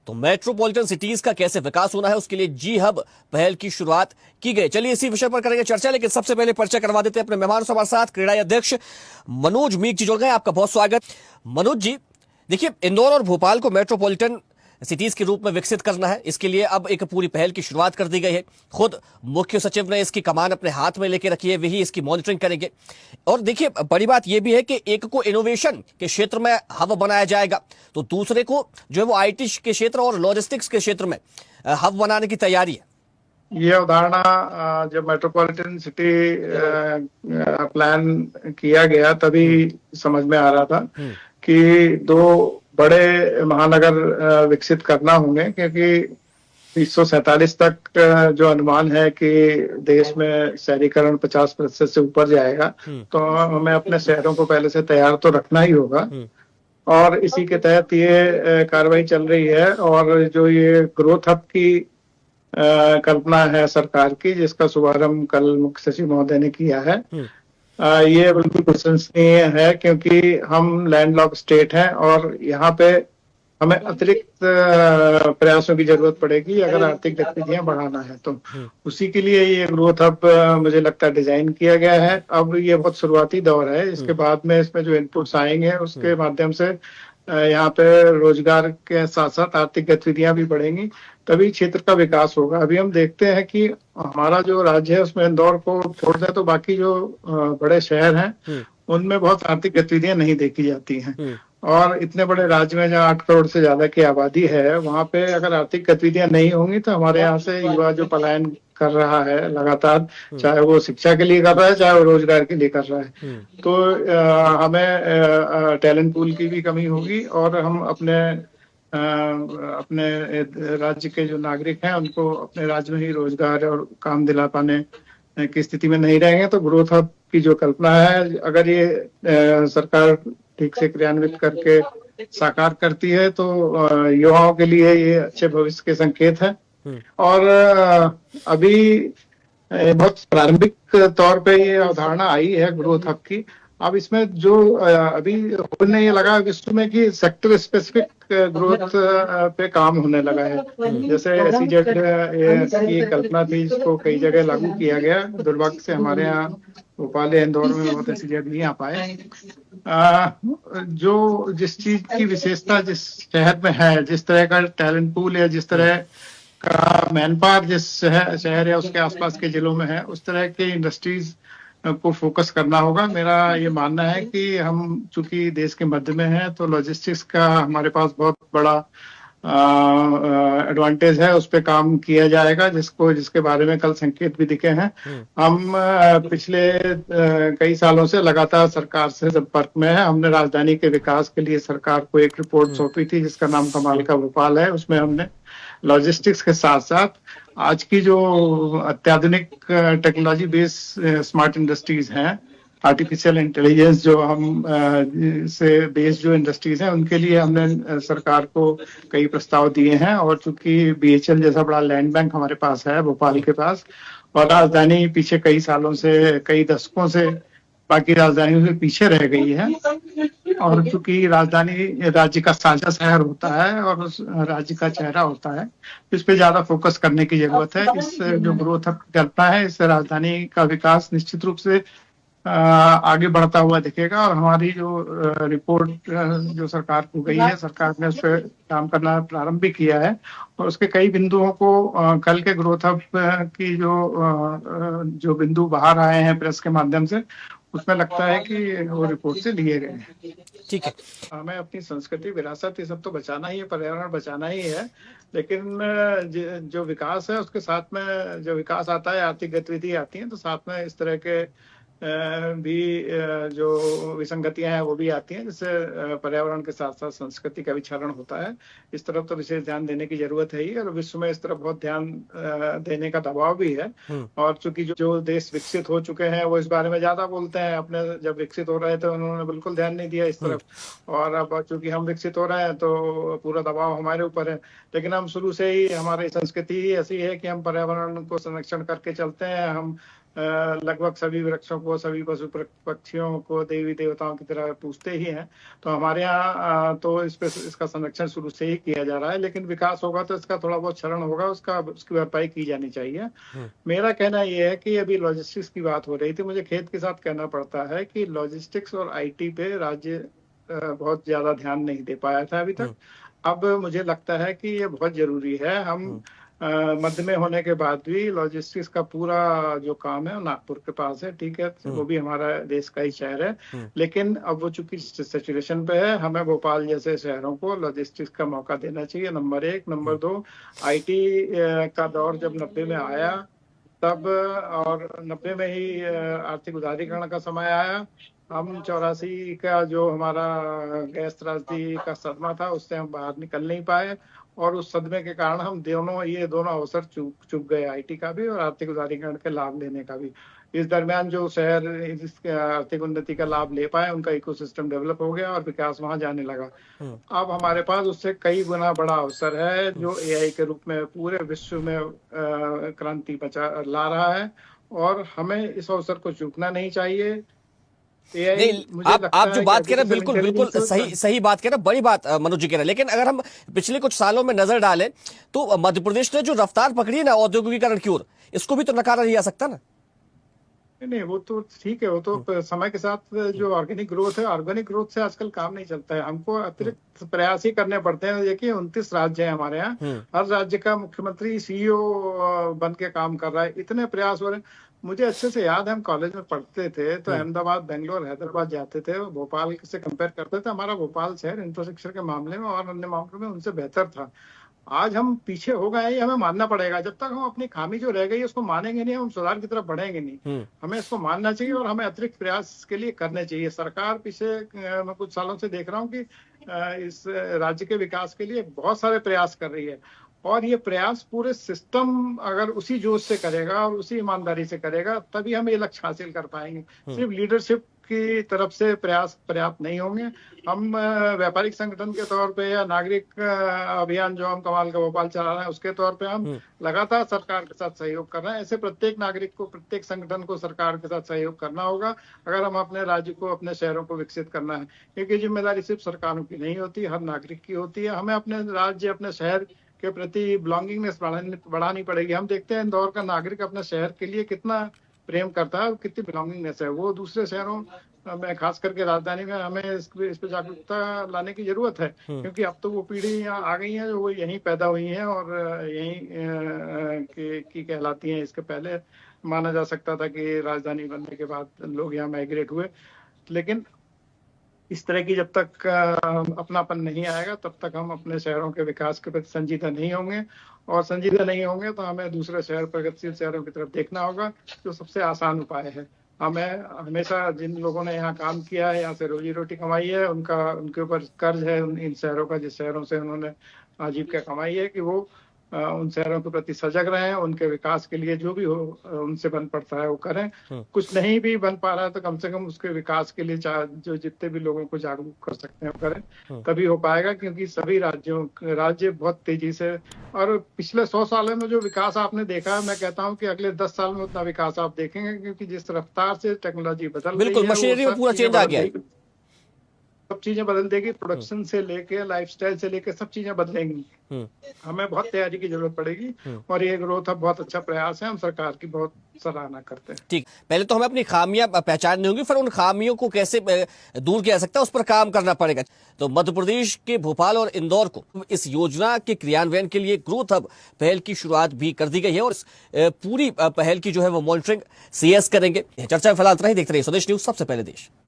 तो metropolitan cities का कैसे विकास होना है, उसके लिए जी हब पहल की शुरुआत की गई। चलिए इसी विषय पर करेंगे चर्चा, लेकिन सबसे पहले परिचय करवा देते हैं अपने मेहमानों से। हमारे साथ क्रीड़ा अध्यक्ष मनोज मीक जी जुड़ गए। आपका बहुत स्वागत। मनोज जी, देखिए, इंदौर और भोपाल को मेट्रोपॉलिटन सिटीज के रूप में विकसित करना है, इसके लिए अब एक पूरी पहल की शुरुआत कर दी गई है। खुद मुख्य सचिव ने इसकी कमान अपने हाथ में लेके रखी है, वही इसकी मॉनिटरिंग करेंगे। और देखिए, बड़ी बात यह भी है कि एक को इनोवेशन के क्षेत्र में हब बनाया जाएगा, तो दूसरे को जो है वो आईटी के क्षेत्र और लॉजिस्टिक्स के क्षेत्र में हब बनाने की तैयारी है। ये अवधारणा जब मेट्रोपॉलिटन सिटी प्लान किया गया तभी समझ में आ रहा था कि दो बड़े महानगर विकसित करना होंगे, क्योंकि 1947 तक जो अनुमान है कि देश में शहरीकरण 50% से ऊपर जाएगा, तो हमें अपने शहरों को पहले से तैयार तो रखना ही होगा। और इसी के तहत ये कार्रवाई चल रही है। और जो ये ग्रोथ हब की कल्पना है सरकार की, जिसका शुभारंभ कल मुख्य सचिव महोदय ने किया है, ये बिल्कुल प्रशंसनीय है, क्योंकि हम लैंडलॉक स्टेट हैं और यहाँ पे हमें अतिरिक्त प्रयासों की जरूरत पड़ेगी अगर आर्थिक गतिविधियां बढ़ाना है तो। उसी के लिए ये ग्रोथ हब मुझे लगता है डिजाइन किया गया है। अब ये बहुत शुरुआती दौर है, इसके बाद में इसमें जो इनपुट्स आएंगे उसके माध्यम से यहाँ पे रोजगार के साथ साथ आर्थिक गतिविधियां भी बढ़ेंगी, तभी क्षेत्र का विकास होगा। अभी हम देखते हैं कि हमारा जो राज्य है उसमें इंदौर को छोड़ दें तो बाकी जो बड़े शहर हैं उनमें बहुत आर्थिक गतिविधियां नहीं देखी जाती हैं। और इतने बड़े राज्य में जहाँ 8 करोड़ से ज्यादा की आबादी है, वहां पे अगर आर्थिक गतिविधियां नहीं होंगी तो हमारे यहाँ से युवा जो पलायन कर रहा है लगातार, चाहे वो शिक्षा के लिए कर रहा है चाहे वो रोजगार के लिए कर रहा है, तो हमें टैलेंट पूल की भी कमी होगी और हम अपने राज्य के जो नागरिक हैं उनको अपने राज्य में ही रोजगार और काम दिला पाने की स्थिति में नहीं रहेंगे। तो ग्रोथ हब की जो कल्पना है, अगर ये सरकार ठीक से क्रियान्वित करके साकार करती है तो युवाओं के लिए ये अच्छे भविष्य के संकेत है। और अभी बहुत प्रारंभिक तौर पे ये अवधारणा आई है ग्रोथ हब की। अब इसमें जो अभी होने ये लगा विश्व में कि सेक्टर स्पेसिफिक ग्रोथ पे काम होने लगा है। जैसे SEZ की कल्पना थी, जिसको कई जगह लागू किया गया। दुर्भाग्य से हमारे यहाँ भोपाल या इंदौर में बहुत SEZ नहीं आ पाए। जो जिस चीज की विशेषता जिस शहर में है, जिस तरह का टैलेंट पूल या जिस तरह का मैन पावर जिस शहर या उसके आसपास के जिलों में है, उस तरह के इंडस्ट्रीज को फोकस करना होगा। मेरा ये मानना है कि हम चूंकि देश के मध्य में हैं तो लॉजिस्टिक्स का हमारे पास बहुत बड़ा एडवांटेज है, उस पे काम किया जाएगा, जिसके बारे में कल संकेत भी दिखे हैं। हम पिछले कई सालों से लगातार सरकार से संपर्क में है। हमने राजधानी के विकास के लिए सरकार को एक रिपोर्ट सौंपी थी जिसका नाम कमाल का भोपाल है। उसमें हमने लॉजिस्टिक्स के साथ साथ आज की जो अत्याधुनिक टेक्नोलॉजी बेस्ड स्मार्ट इंडस्ट्रीज हैं, आर्टिफिशियल इंटेलिजेंस जो हम से बेस्ड जो इंडस्ट्रीज हैं, उनके लिए हमने सरकार को कई प्रस्ताव दिए हैं। और चूंकि BHL जैसा बड़ा लैंड बैंक हमारे पास है भोपाल के पास, और राजधानी पीछे कई सालों से, कई दशकों से बाकी राजधानियों से पीछे रह गई है, और चूंकि राजधानी राज्य का साझा शहर होता है और उस राज्य का चेहरा होता है, इस पे ज्यादा फोकस करने की जरूरत है। इस जो ग्रोथ हब करता है, इससे राजधानी का विकास निश्चित रूप से आगे बढ़ता हुआ दिखेगा। और हमारी जो रिपोर्ट जो सरकार को गई है, सरकार ने उस पर काम करना प्रारंभ भी किया है, और उसके कई बिंदुओं को कल के ग्रोथ हब की जो बिंदु बाहर आए हैं प्रेस के माध्यम से, उसमें लगता है कि वो रिपोर्ट से लिए गए हैं। ठीक है, हमें अपनी संस्कृति, विरासत, ये सब तो बचाना ही है, पर्यावरण बचाना ही है, लेकिन जो विकास है उसके साथ में जो विकास आता है, आर्थिक गतिविधि आती है, तो साथ में इस तरह के भी जो विसंगतियां हैं वो भी आती हैं, जिससे पर्यावरण के साथ साथ संस्कृति का भी क्षरण होता है। इस तरफ तो विशेष ध्यान देने की जरूरत है ही, और विश्व में इस तरफ बहुत ध्यान देने का दबाव भी है। और चूंकि जो देश विकसित हो चुके हैं वो इस बारे में ज्यादा बोलते हैं, अपने जब विकसित हो रहे थे उन्होंने बिल्कुल ध्यान नहीं दिया इस तरफ, और अब चूंकि हम विकसित हो रहे हैं तो पूरा दबाव हमारे ऊपर है। लेकिन हम शुरू से ही, हमारी संस्कृति ही ऐसी है कि हम पर्यावरण को संरक्षण करके चलते हैं। हम लगभग सभी वृक्षों को, सभी पशु पक्षियों को देवी देवताओं की तरह पूजते ही हैं। तो हमारे यहाँ तो इसका संरक्षण शुरू से ही किया जा रहा है, लेकिन विकास होगा तो इसका थोड़ा बहुत क्षरण होगा, उसकी भरपाई की जानी चाहिए। मेरा कहना यह है कि अभी लॉजिस्टिक्स की बात हो रही थी, मुझे खेद के साथ कहना पड़ता है कि लॉजिस्टिक्स और आईटी पे राज्य बहुत ज्यादा ध्यान नहीं दे पाया था अभी तक। अब मुझे लगता है कि ये बहुत जरूरी है। हम मध्य में होने के बाद भी लॉजिस्टिक्स का पूरा जो काम है वो नागपुर के पास है, ठीक है, वो भी हमारा देश का ही शहर है, लेकिन अब वो चूंकि सैचुरेशन पे है, हमें भोपाल जैसे शहरों को लॉजिस्टिक्स का मौका देना चाहिए, नंबर 1। नंबर 2, आईटी का दौर जब 90 में आया तब, और 90 में ही आर्थिक उदारीकरण का समय आया। हम 84 का जो हमारा गैस त्रासदी का सदमा था, उससे हम बाहर निकल नहीं पाए, और उस सदमे के कारण हम दोनों अवसर चूक गए, आईटी का भी और आर्थिक उदारीकरण के लाभ लेने का भी। इस दरमियान जो शहर इस आर्थिक उन्नति का लाभ ले पाए, उनका इकोसिस्टम डेवलप हो गया और विकास वहां जाने लगा। अब हमारे पास उससे कई गुना बड़ा अवसर है, जो एआई के रूप में पूरे विश्व में क्रांति ला रहा है, और हमें इस अवसर को चूकना नहीं चाहिए। नहीं, आप जो बात कह रहे हैं बिल्कुल बिल्कुल सही बात कह रहे हैं, बड़ी बात मनोज जी कह रहे हैं। लेकिन अगर हम पिछले कुछ सालों में नजर डालें तो मध्य प्रदेश ने जो रफ्तार पकड़ी है ना औद्योगिकीकरण की ओर, इसको भी तो नकारा नहीं जा सकता ना। नहीं, वो तो ठीक है, वो तो समय के साथ जो ऑर्गेनिक ग्रोथ है, ऑर्गेनिक ग्रोथ से आजकल काम नहीं चलता है, हमको अतिरिक्त प्रयास ही करने पड़ते हैं। देखिए 29 राज्य है हमारे यहाँ, हर राज्य का मुख्यमंत्री सीईओ बन के काम कर रहा है, इतने प्रयास हो रहे हैं। मुझे अच्छे से याद है, हम कॉलेज में पढ़ते थे तो अहमदाबाद, बेंगलोर, हैदराबाद जाते थे, भोपाल से कंपेयर करते थे। हमारा भोपाल शहर इंफ्रास्ट्रक्चर के मामले में और अन्य मामलों में उनसे बेहतर था। आज हम पीछे हो गए हैं, ये हमें मानना पड़ेगा। जब तक हम अपनी खामी जो रह गई उसको मानेंगे नहीं, हम सुधार की तरफ बढ़ेंगे नहीं। हमें इसको मानना चाहिए और हमें अतिरिक्त प्रयास इसके लिए करने चाहिए। सरकार पिछले मैं कुछ सालों से देख रहा हूँ कि इस राज्य के विकास के लिए बहुत सारे प्रयास कर रही है, और ये प्रयास पूरे सिस्टम अगर उसी जोश से करेगा और उसी ईमानदारी से करेगा, तभी हम ये लक्ष्य हासिल कर पाएंगे। सिर्फ लीडरशिप की तरफ से प्रयास पर्याप्त नहीं होंगे। हम व्यापारिक संगठन के तौर पे या नागरिक अभियान जो हम कमाल का भोपाल चला रहे हैं, उसके तौर पे हम लगातार सरकार के साथ सहयोग कर रहे हैं। ऐसे प्रत्येक नागरिक को, प्रत्येक संगठन को सरकार के साथ सहयोग करना होगा अगर हम अपने राज्य को, अपने शहरों को विकसित करना है, क्योंकि जिम्मेदारी सिर्फ सरकारों की नहीं होती, हर नागरिक की होती है। हमें अपने राज्य, अपने शहर के प्रति बिलोंगिंगनेस बढ़ानी पड़ेगी। हम देखते हैं इंदौर का नागरिक अपने शहर के लिए कितना प्रेम करता है, कितनी बिलोंगिंगनेस है। वो दूसरे शहरों में, खास करके राजधानी में, हमें इस पे जागरूकता लाने की जरूरत है, क्योंकि अब तो वो पीढ़ियां आ गई हैं जो वो यहीं पैदा हुई हैं और यहीं की कहलाती हैं। इसके पहले माना जा सकता था कि राजधानी बनने के बाद लोग यहाँ माइग्रेट हुए, लेकिन इस तरह की जब तक अपनापन नहीं आएगा तब तक हम अपने शहरों के विकास के प्रति संजीदा नहीं होंगे, और संजीदा नहीं होंगे तो हमें दूसरे शहर, प्रगतिशील शहरों की तरफ देखना होगा, जो सबसे आसान उपाय है। हमें हमेशा जिन लोगों ने यहाँ काम किया है, यहाँ से रोजी रोटी कमाई है, उनके ऊपर कर्ज है इन शहरों का, जिस शहरों से उन्होंने आजीविका कमाई है, कि वो उन शहरों के प्रति सजग रहें, उनके विकास के लिए जो भी हो उनसे बन पड़ता है वो करें। कुछ नहीं भी बन पा रहा है तो कम से कम उसके विकास के लिए जो जितने भी लोगों को जागरूक कर सकते हैं वो करें, तभी हो पाएगा। क्योंकि सभी राज्य बहुत तेजी से, और पिछले 100 सालों में जो विकास आपने देखा है, मैं कहता हूँ कि अगले 10 साल में उतना विकास आप देखेंगे, क्योंकि जिस रफ्तार से टेक्नोलॉजी बदल रही है, बिल्कुल मशीनरी में पूरा चेंज आ गया है, सब चीजें बदल देगी। प्रोडक्शन से लेके लाइफस्टाइल से लेके सब चीजें बदलेंगी। हमें बहुत तैयारी की जरूरत पड़ेगी, और ये ग्रोथ अब बहुत अच्छा प्रयास है, हम सरकार की बहुत सराहना करते हैं। ठीक, पहले तो हमें अपनी खामियां पहचाननी होंगी, फिर उन खामियों को कैसे दूर किया जा सकता है उस पर काम करना पड़ेगा। तो मध्य प्रदेश के भोपाल और इंदौर को इस योजना के क्रियान्वयन के लिए ग्रोथ हब पहल की शुरुआत भी कर दी गई है, और इस पूरी पहल की जो है वो मॉनिटरिंग सीएस करेंगे। चर्चा में फिलहाल इतना ही। देखते रहिए स्वदेश न्यूज, सबसे पहले देश।